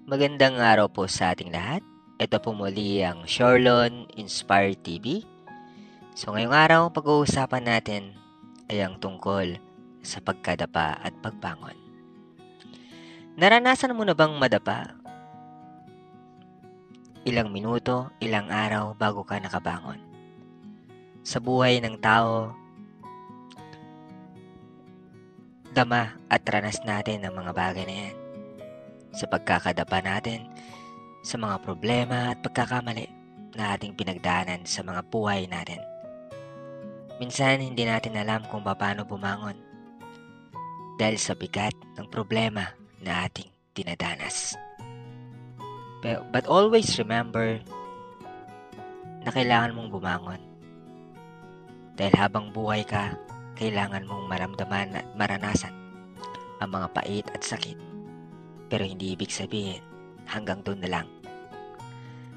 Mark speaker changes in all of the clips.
Speaker 1: Magandang araw po sa ating lahat. Ito po muli ang Shorlon Inspire TV. So ngayong araw, pag-uusapan natin ay ang tungkol sa pagkadapa at pagbangon. Naranasan mo na bang madapa? Ilang minuto, ilang araw bago ka nakabangon? Sa buhay ng tao, dama at ranas natin ang mga bagay na yan. Sa pagkakadapa natin, sa mga problema at pagkakamali na ating pinagdaanan sa mga buhay natin. Minsan hindi natin alam kung paano bumangon dahil sa bigat ng problema na ating dinadanas. But always remember na kailangan mong bumangon. Dahil habang buhay ka, kailangan mong maramdaman at maranasan ang mga pait at sakit. Pero hindi ibig sabihin hanggang doon na lang.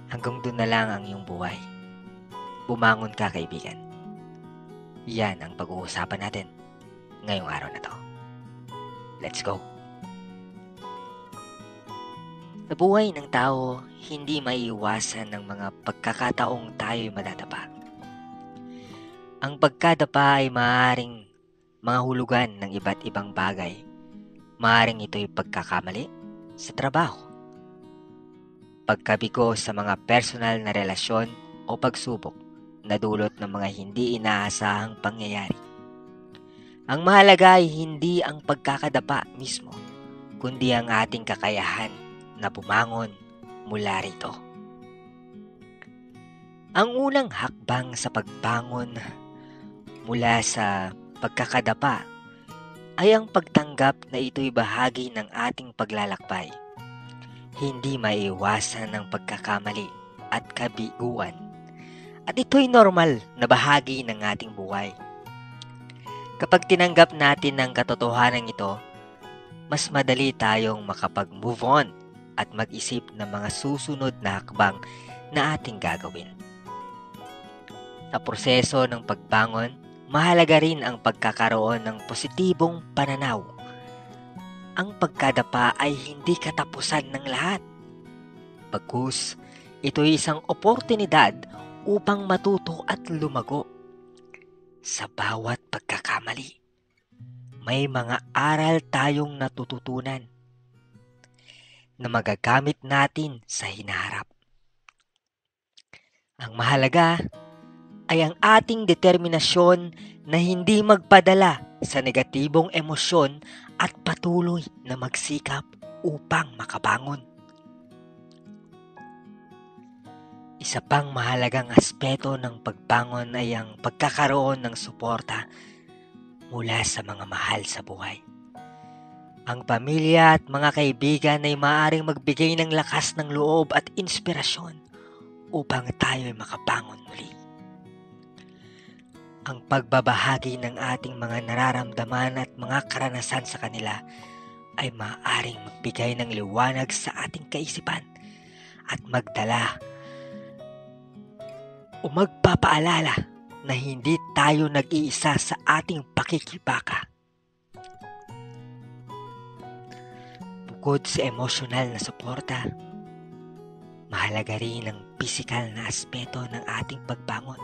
Speaker 1: Hanggang doon na lang ang iyong buhay. Bumangon ka, kaibigan. Yan ang pag-uusapan natin ngayong araw na to. Let's go! Sa buhay ng tao, hindi maiiwasan ng mga pagkakataong tayo'y madadapa. Ang pagkadapa ay maaaring mga hulugan ng iba't ibang bagay. Maaaring ito'y pagkakamali sa trabaho, pagkabigo sa mga personal na relasyon o pagsubok na dulot ng mga hindi inaasahang pangyayari. Ang mahalaga ay hindi ang pagkakadapa mismo, kundi ang ating kakayahan na bumangon mula rito. Ang unang hakbang sa pagbangon mula sa pagkakadapa ay ang pagtanggap na ito'y bahagi ng ating paglalakbay. Hindi maiiwasan ng pagkakamali at kabiguan. At ito'y normal na bahagi ng ating buhay. Kapag tinanggap natin ang katotohanan ito, mas madali tayong makapag-move on at mag-isip ng mga susunod na hakbang na ating gagawin. Sa proseso ng pagbangon, mahalaga rin ang pagkakaroon ng positibong pananaw. Ang pagkadapa ay hindi katapusan ng lahat. Bagkus, ito'y isang oportunidad upang matuto at lumago. Sa bawat pagkakamali, may mga aral tayong natututunan na magagamit natin sa hinaharap. Ang mahalaga ay ang ating determinasyon na hindi magpadala sa negatibong emosyon at patuloy na magsikap upang makabangon. Isa pang mahalagang aspeto ng pagbangon ay ang pagkakaroon ng suporta mula sa mga mahal sa buhay. Ang pamilya at mga kaibigan ay maaaring magbigay ng lakas ng loob at inspirasyon upang tayo ay makabangon muli. Ang pagbabahagi ng ating mga nararamdaman at mga karanasan sa kanila ay maaaring magbigay ng liwanag sa ating kaisipan at magdala o magpapaalala na hindi tayo nag-iisa sa ating pakikibaka. Bukod sa emosyonal na suporta, mahalaga rin ang pisikal na aspeto ng ating pagbangon.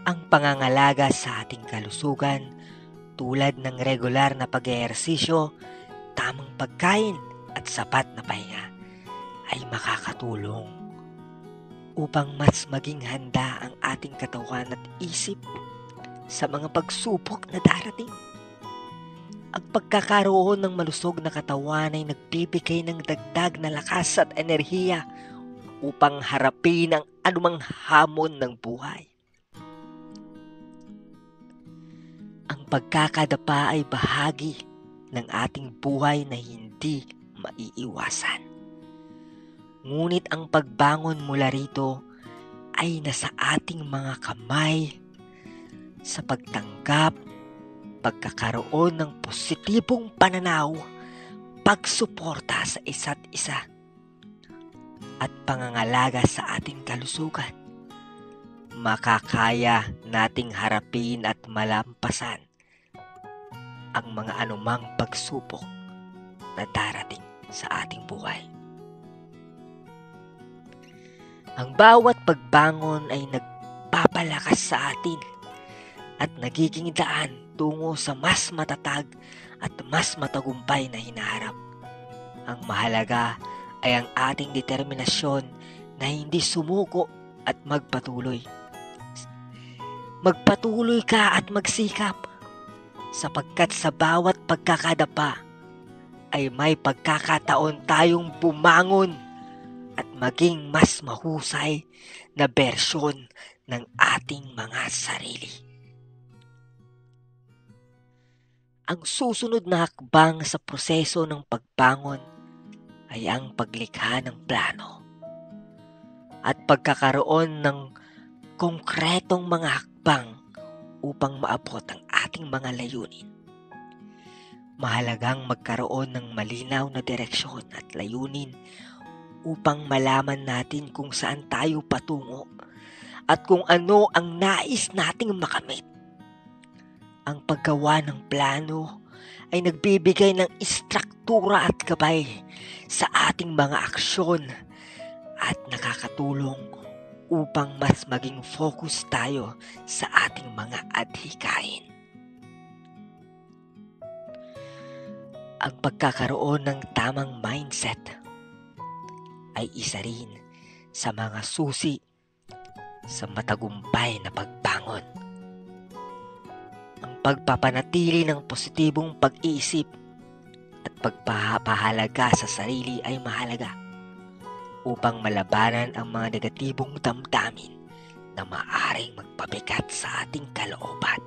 Speaker 1: Ang pangangalaga sa ating kalusugan tulad ng regular na pag-ehersisyo, tamang pagkain at sapat na pahinga ay makakatulong upang mas maging handa ang ating katawan at isip sa mga pagsubok na darating. Ang pagkakaroon ng malusog na katawan ay nagbibigay ng dagdag na lakas at enerhiya upang harapin ang anumang hamon ng buhay. Ang pagkakadapa ay bahagi ng ating buhay na hindi maiiwasan. Ngunit ang pagbangon mula rito ay nasa ating mga kamay sa pagtanggap, pagkakaroon ng positibong pananaw, pagsuporta sa isa't isa, at pangangalaga sa ating kalusugan. Makakaya nating harapin at malampasan ang mga anumang pagsubok na darating. sa ating buhay. Ang bawat pagbangon ay nagpapalakas sa atin at nagiging daan tungo sa mas matatag at mas matagumpay na hinaharap. Ang mahalaga ay ang ating determinasyon na hindi sumuko at magpatuloy. Magpatuloy ka at magsikap sapagkat sa bawat pagkakadapa ay may pagkakataon tayong bumangon at maging mas mahusay na bersyon ng ating mga sarili. Ang susunod na hakbang sa proseso ng pagbangon ay ang paglikha ng plano at pagkakaroon ng konkretong mga hakbang upang maabot ang ating mga layunin. Mahalagang magkaroon ng malinaw na direksyon at layunin upang malaman natin kung saan tayo patungo at kung ano ang nais nating makamit. Ang paggawa ng plano ay nagbibigay ng istruktura at gabay sa ating mga aksyon at nakakatulong upang mas maging focus tayo sa ating mga adhikain. Ang pagkakaroon ng tamang mindset ay isa rin sa mga susi sa matagumpay na pagbangon. Ang pagpapanatili ng positibong pag-iisip at pagpapahalaga sa sarili ay mahalaga upang malabanan ang mga negatibong damdamin na maaaring magpabigat sa ating kalooban.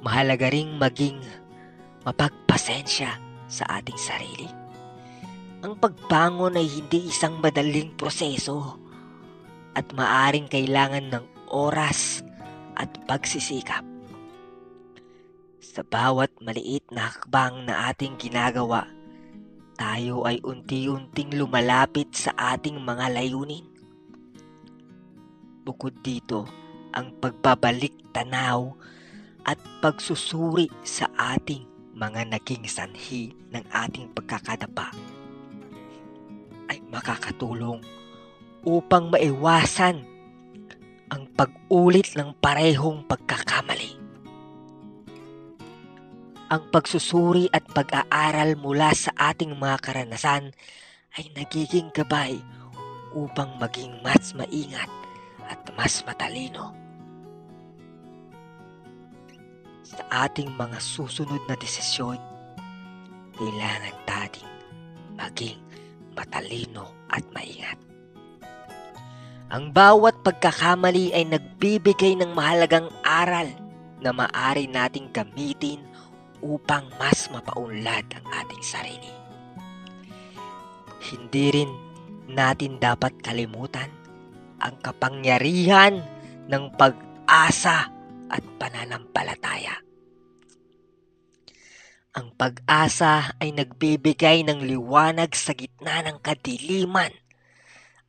Speaker 1: Mahalaga ring maging mapagpasensya sa ating sarili. Ang pagbangon ay hindi isang madaling proseso at maaaring kailangan ng oras at pagsisikap. Sa bawat maliit na hakbang na ating ginagawa, tayo ay unti-unting lumalapit sa ating mga layunin. Bukod dito, ang pagbabalik tanaw at pagsusuri sa ating mga naging sanhi ng ating pagkakadapa ay makakatulong upang maiwasan ang pag-ulit ng parehong pagkakamali. Ang pagsusuri at pag-aaral mula sa ating mga karanasan ay nagiging gabay upang maging mas maingat at mas matalino sa ating mga susunod na desisyon. Kailangan nating maging matalino at maingat. Ang bawat pagkakamali ay nagbibigay ng mahalagang aral na maaari nating gamitin upang mas mapaunlad ang ating sarili. Hindi rin natin dapat kalimutan ang kapangyarihan ng pag-asa at pananampalataya. Ang pag-asa ay nagbibigay ng liwanag sa gitna ng kadiliman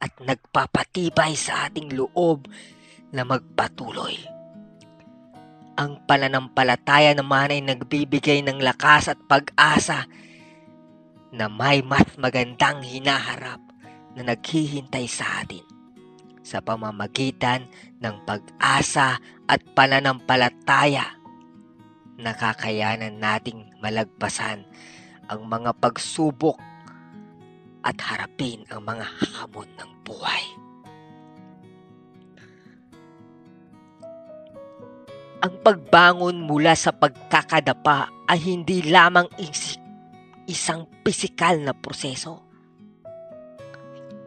Speaker 1: at nagpapatibay sa ating loob na magpatuloy. Ang pananampalataya naman ay nagbibigay ng lakas at pag-asa na may mas magandang hinaharap na naghihintay sa atin sa pamamagitan ng pag-asa at pananampalataya. Nakakayanan nating malagpasan ang mga pagsubok at harapin ang mga hamon ng buhay. Ang pagbangon mula sa pagkakadapa ay hindi lamang isang pisikal na proseso,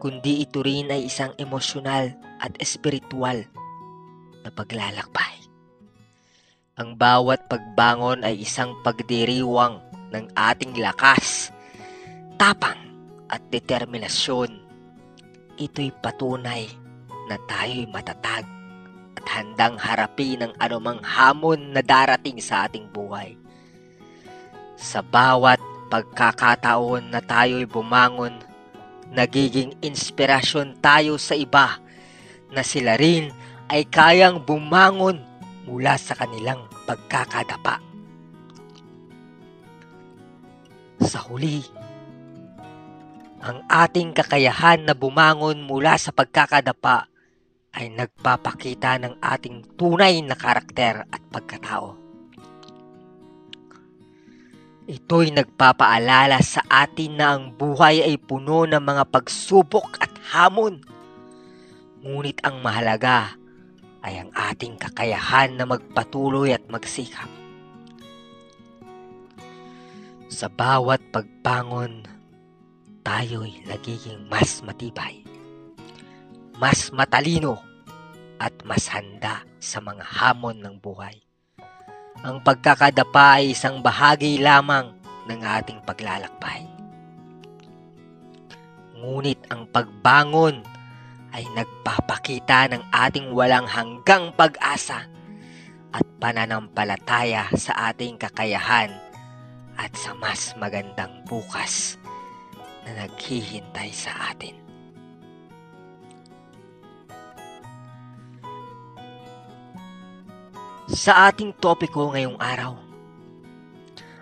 Speaker 1: kundi ito rin ay isang emosyonal at espiritual na paglalakbay. Ang bawat pagbangon ay isang pagdiriwang ng ating lakas, tapang at determinasyon. Ito'y patunay na tayo'y matatag at handang harapin ang anumang hamon na darating sa ating buhay. Sa bawat pagkakataon na tayo'y bumangon, nagiging inspirasyon tayo sa iba na sila rin ay kayang bumangon mula sa kanilang pagkakadapa. Sa huli, ang ating kakayahan na bumangon mula sa pagkakadapa ay nagpapakita ng ating tunay na karakter at pagkatao. Ito'y nagpapaalala sa atin na ang buhay ay puno ng mga pagsubok at hamon. Ngunit ang mahalaga ay ang ating kakayahan na magpatuloy at magsikap. Sa bawat pagbangon, tayo'y nagiging mas matibay, mas matalino, at mas handa sa mga hamon ng buhay. Ang pagkakadapa ay isang bahagi lamang ng ating paglalakbay. Ngunit ang pagbangon ay nagpapakita ng ating walang hanggang pag-asa at pananampalataya sa ating kakayahan at sa mas magandang bukas na naghihintay sa atin. Sa ating topiko ngayong araw,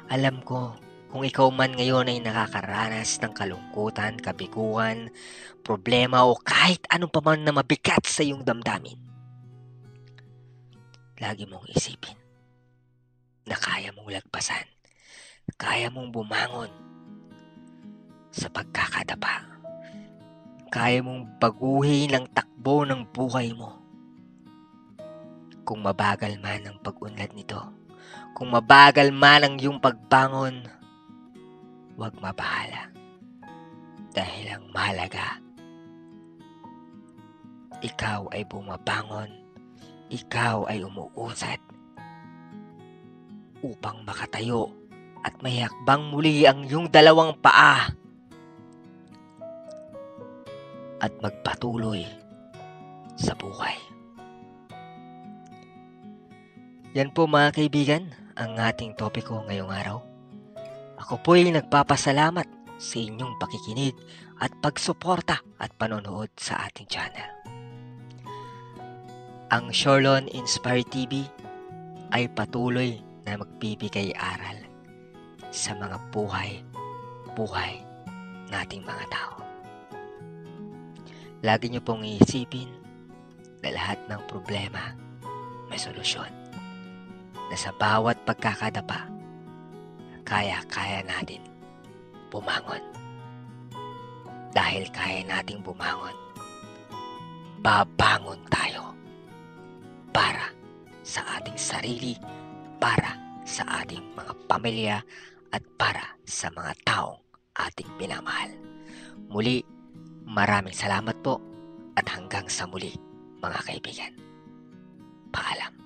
Speaker 1: alam ko kung ikaw man ngayon ay nakakaranas ng kalungkutan, kabiguan, problema o kahit anong paman na mabigat sa iyong damdamin, lagi mong isipin na kaya mong lagpasan, kaya mong bumangon sa pagkakadapa, kaya mong baguhin ang takbo ng buhay mo. Kung mabagal man ang pag-unlad nito, kung mabagal man ang iyong pagbangon, huwag mabahala. Dahil ang mahalaga, ikaw ay bumabangon, ikaw ay umuusad upang makatayo at may hakbang muli ang iyong dalawang paa at magpatuloy sa buhay. Yan po mga kaibigan, ang ating topiko ngayong araw. Ako po'y nagpapasalamat sa inyong pakikinig at pagsuporta at panonood sa ating channel. Ang Shorlon Inspire TV ay patuloy na magbibigay aral sa mga buhay nating mga tao. Lagi niyo pong iisipin na lahat ng problema may solusyon. Na sa bawat pagkakadapa, kaya natin bumangon. Dahil kaya nating bumangon, babangon tayo para sa ating sarili, para sa ating mga pamilya, at para sa mga taong ating pinamahal. Muli, maraming salamat po at hanggang sa muli mga kaibigan. Paalam.